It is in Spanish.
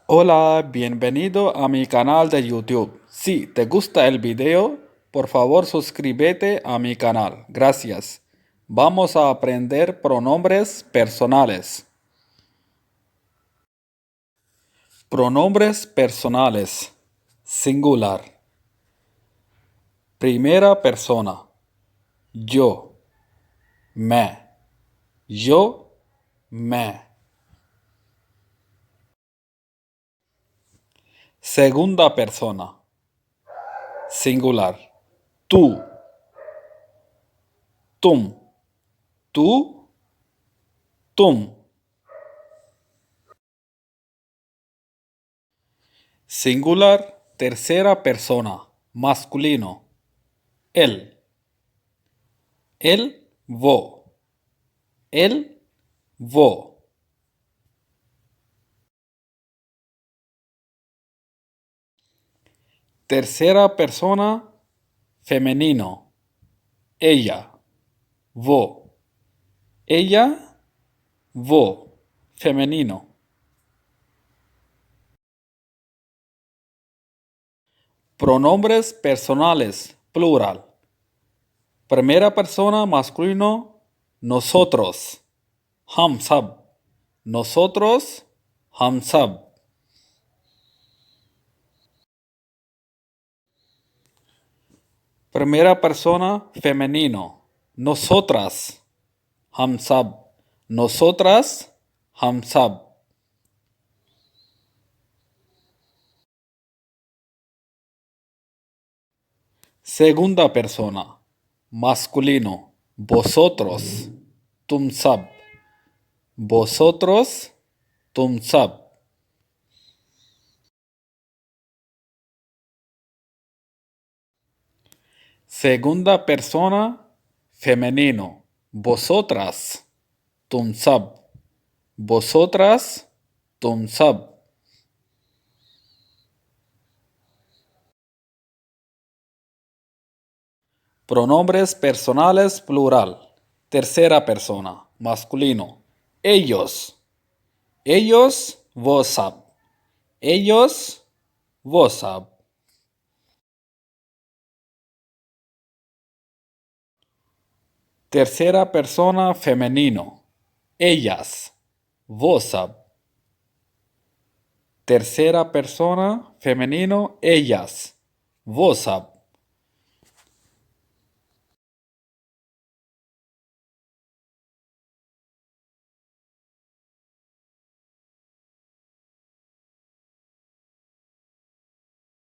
Hola, bienvenido a mi canal de YouTube. Si te gusta el video, por favor suscríbete a mi canal. Gracias. Vamos a aprender pronombres personales. Pronombres personales. Singular. Primera persona. Yo. Me. Yo. Me. Segunda persona. Singular. Tú. Tum. Tú. Tum. Singular, tercera persona, masculino. Él. Él, vo. Él, vo. Tercera persona, femenino. Ella. Vo. Ella, vo. Femenino. Pronombres personales, plural. Primera persona, masculino, nosotros. Hum sab. Nosotros, hum sab. Primera persona, femenino. Nosotras. Hum sab. Nosotras, hum sab. Segunda persona, masculino. Vosotros. Tum sab. Vosotros, tum sab. Segunda persona, femenino. Vosotras. Tum sab. Vosotras, tum sab. Pronombres personales plural. Tercera persona, masculino. Ellos. Ellos, vos sab. Ellos, vos sab. Tercera persona femenino. Ellas, vos sab. Tercera persona femenino. Ellas, vos sab.